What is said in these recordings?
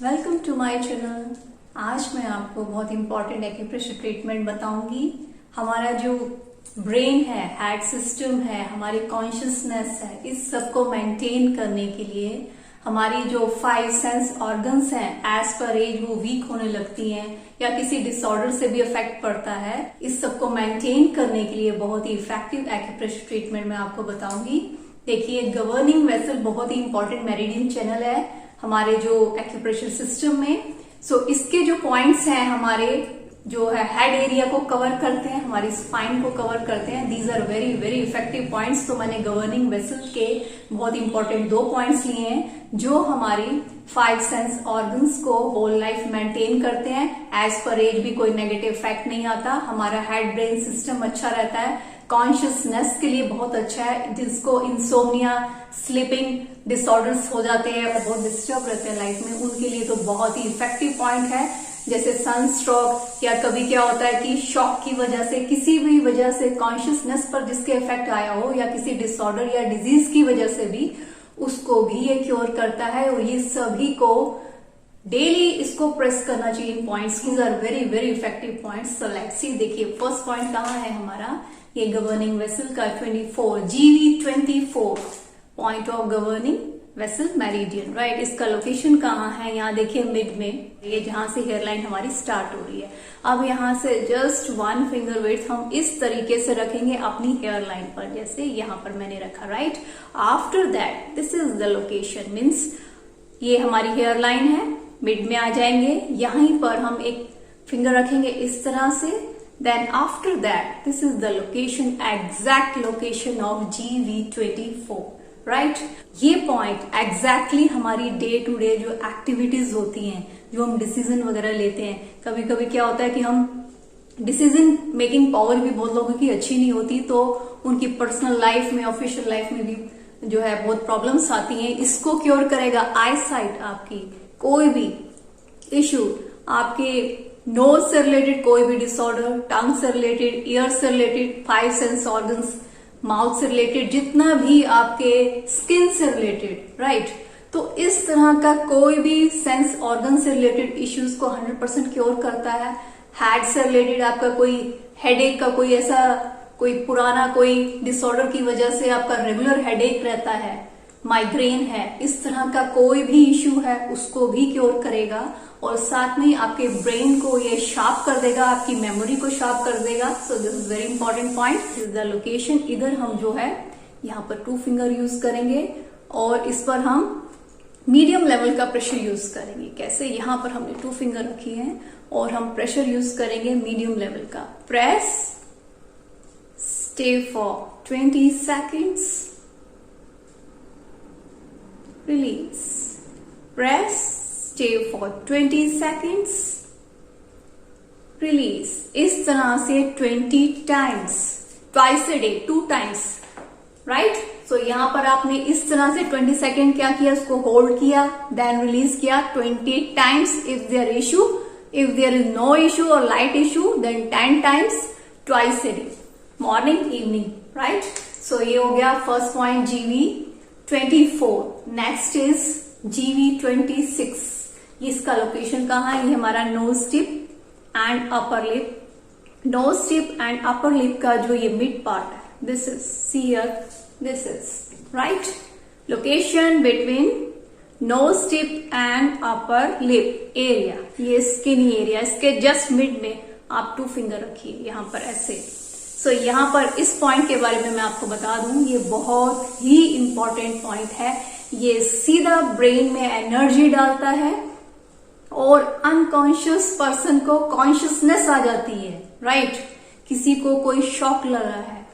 Welcome to my channel. आज मैं आपको बहुत इंपॉर्टेंट एक्यूप्रेशर ट्रीटमेंट बताऊंगी। हमारा जो ब्रेन है, हेड सिस्टम है, हमारी कॉन्शियसनेस है, इस सब को मेंटेन करने के लिए हमारी जो 5 सेंस ऑर्गन्स हैं एज पर एज वो वीक होने लगती हैं या किसी डिसऑर्डर से भी इफेक्ट पड़ता है। इस सब को मेंटेन करने के लिए बहुत ही इफेक्टिव एक्यूप्रेशर ट्रीटमेंट मैं आपको बताऊंगी। देखिए, गवर्निंग वेसल बहुत ही इंपॉर्टेंट मेरिडियन चैनल है हमारे जो एक्यूप्रेशर सिस्टम में। इसके जो पॉइंट्स हैं हमारे जो है हेड एरिया को कवर करते हैं, हमारी स्पाइन को कवर करते हैं। These are very very effective points. तो मैंने गवर्निंग वेसल के बहुत इंपॉर्टेंट 2 पॉइंट्स लिए हैं जो हमारी 5 सेंस ऑर्गन्स को होल लाइफ मेंटेन करते हैं। एज पर एज भी कोई नेगेटिव इफेक्ट नहीं आता, हमारा हेड ब्रेन सिस्टम अच्छा रहता है, कॉन्शियसनेस के लिए बहुत अच्छा है। जिसको इंसोम्निया, स्लीपिंग डिसऑर्डर्स हो जाते हैं, बहुत डिस्टर्ब रहते हैं लाइफ में, उनके लिए तो बहुत ही इफेक्टिव पॉइंट है। जैसे सनस्ट्रोक या कभी क्या होता है कि शॉक की वजह से, किसी भी वजह से कॉन्शियसनेस पर जिसके इफेक्ट आया हो या किसी डिसऑर्डर या डिजीज की वजह से भी, उसको भी ये क्योर करता है। और ये सभी को डेली इसको प्रेस करना चाहिए। इन points these are very very effective points. So let's see. देखिए, फर्स्ट पॉइंट कहाँ है हमारा, ये गवर्निंग वेसल का 24 GV24 point of governing vessel meridian, right. इसका लोकेशन कहाँ है, यहाँ देखिए मिड में, ये जहां से हेयरलाइन हमारी स्टार्ट हो रही है। अब यहाँ से जस्ट 1 फिंगर विड्थ हम इस तरीके से रखेंगे अपनी हेयरलाइन पर, जैसे यहाँ पर मैंने रखा, right. After that this is the location, means ये हमारी हेयरलाइन है, मिड में आ जाएंगे। यहीं पर हम एक फिंगर रखेंगे इस तरह से। Then after that this is the location, exact location of GV24, right. ये पॉइंट एग्जैक्टली हमारी डे टू डे जो एक्टिविटीज होती हैं, जो हम डिसीजन वगैरह लेते हैं, कभी कभी क्या होता है कि हम डिसीजन मेकिंग पावर भी बहुत लोगों की अच्छी नहीं होती, तो उनकी पर्सनल लाइफ में, ऑफिशियल लाइफ में भी जो है बहुत प्रॉब्लम्स आती हैं। इसको क्योर करेगा आई साइट। आपकी कोई भी इश्यू, आपके नोज से रिलेटेड कोई भी डिसऑर्डर, टंग से रिलेटेड, ईयर से रिलेटेड, 5 सेंस ऑर्गन्स, माउथ से रिलेटेड, जितना भी आपके स्किन से रिलेटेड, राइट। तो इस तरह का कोई भी सेंस ऑर्गन से रिलेटेड इश्यूज को 100% क्योर करता है। हेड से रिलेटेड आपका कोई हेडेक का कोई ऐसा कोई पुराना कोई डिसऑर्डर की वजह से आपका रेगुलर हेडेक रहता है, माइग्रेन है, इस तरह का कोई भी इश्यू है, उसको भी क्योर करेगा। और साथ में आपके ब्रेन को ये शार्प कर देगा, आपकी मेमोरी को शार्प कर देगा। So this is very important point. Is the location. इधर हम जो है यहाँ पर 2 फिंगर यूज करेंगे और इस पर हम मीडियम लेवल का प्रेशर यूज करेंगे। कैसे, यहाँ पर हमने 2 फिंगर रखी है और हम प्रेशर यूज करेंगे मीडियम लेवल का। Press, stay for 20 seconds, release, press, stay for 20 seconds, release। इस तरह से 20 times, twice a day, 2 times, right। So यहां पर आपने इस तरह से 20 सेकेंड क्या किया, उसको होल्ड किया, देन रिलीज किया 20 times। If there issue, if there is no issue और light issue, then 10 times, twice a day, morning evening, right. So ये हो गया first point GV24। Next is GV26। इसका लोकेशन कहाँ है, ये हमारा knows tip and upper lip. Knows tip and upper lip का जो ये मिड पार्ट है, this is, see here, this is, right. Location between knows tip and upper lip area, ये स्किनी एरिया, इसके जस्ट मिड में आप 2 finger रखिए यहाँ पर ऐसे। सो यहाँ पर इस पॉइंट के बारे में मैं आपको बता दूं, ये बहुत ही इंपॉर्टेंट पॉइंट है। ये सीधा ब्रेन में एनर्जी डालता है और अनकॉन्शियस पर्सन को कॉन्शियसनेस आ जाती है, राइट। किसी को कोई शॉक लगा है,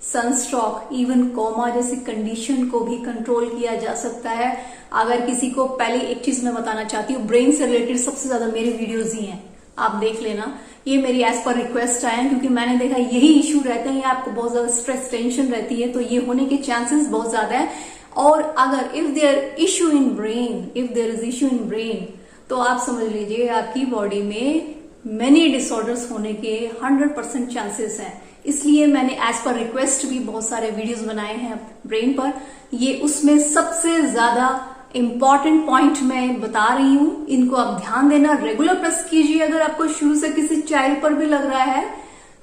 सनस्ट्रोक, इवन कोमा जैसी कंडीशन को भी कंट्रोल किया जा सकता है। अगर किसी को, पहले एक चीज मैं बताना चाहती हूँ, ब्रेन से रिलेटेड सबसे ज्यादा मेरी वीडियोज ही हैं, आप देख लेना। ये मेरी एज पर रिक्वेस्ट आए हैं क्योंकि मैंने देखा यही इश्यू रहते हैं, आपको बहुत ज्यादा स्ट्रेस, टेंशन रहती है, तो ये होने के चांसेस बहुत ज्यादा है। और अगर if there issue in brain, if there is issue in brain, तो आप समझ लीजिए आपकी बॉडी में मेनी डिसऑर्डर्स होने के 100% चांसेस हैं। इसलिए मैंने एज पर रिक्वेस्ट भी बहुत सारे वीडियोस बनाए हैं ब्रेन पर। ये उसमें सबसे ज्यादा इंपॉर्टेंट पॉइंट मैं बता रही हूँ, इनको आप ध्यान देना, रेगुलर प्रेस कीजिए। अगर आपको शुरू से किसी चाइल्ड पर भी लग रहा है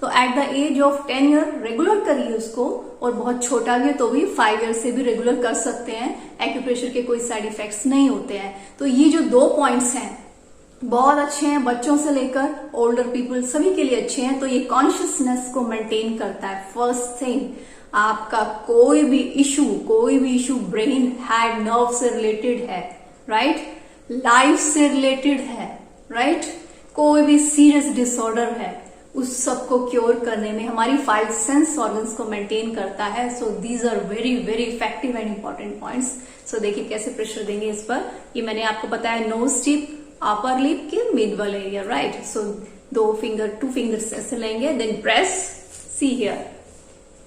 तो at the age of 10 year regular करिए उसको, और बहुत छोटा भी है तो भी 5 ईयर से भी रेगुलर कर सकते हैं। एक्यूप्रेशर के कोई साइड इफेक्ट्स नहीं होते हैं। तो ये जो 2 पॉइंट्स हैं बहुत अच्छे हैं, बच्चों से लेकर ओल्डर पीपल सभी के लिए अच्छे हैं। तो ये कॉन्शियसनेस को मेंटेन करता है। फर्स्ट थिंग, आपका कोई भी इशू ब्रेन हेड नर्व से रिलेटेड है, राइट, लाइफ से रिलेटेड है, राइट, कोई भी सीरियस डिसऑर्डर है, उस सब को क्योर करने में हमारी 5 सेंस ऑर्गन्स को मेंटेन करता है। So these are very very effective and important points. So देखिए कैसे प्रेशर देंगे इस पर। ये मैंने आपको बताया नोज टिप, अपर लिप के मिड वाले एरिया, राइट। सो 2 फिंगर्स ऐसे लेंगे, then press, see here,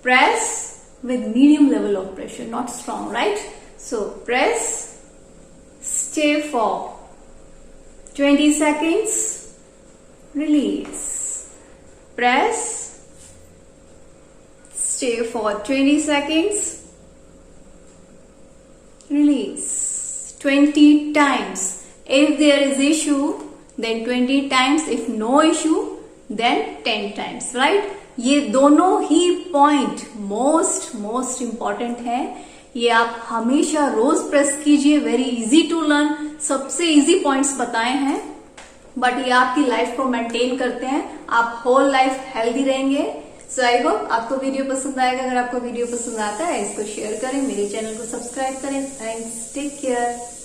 press with medium level of pressure, not strong, right? So press, stay for 20 seconds, release, press, stay for 20 seconds, release, 20 times. If there is issue, then 20 times. If no issue, then 10 times, right? ये दोनों ही point most important है। ये आप हमेशा रोज press कीजिए। Very easy to learn, सबसे easy points बताए हैं, बट ये आपकी लाइफ को मेंटेन करते हैं। आप होल लाइफ हेल्दी रहेंगे। सो आई होप आपको वीडियो पसंद आएगा। अगर आपको वीडियो पसंद आता है इसको शेयर करें, मेरे चैनल को सब्सक्राइब करें। Thanks, take care.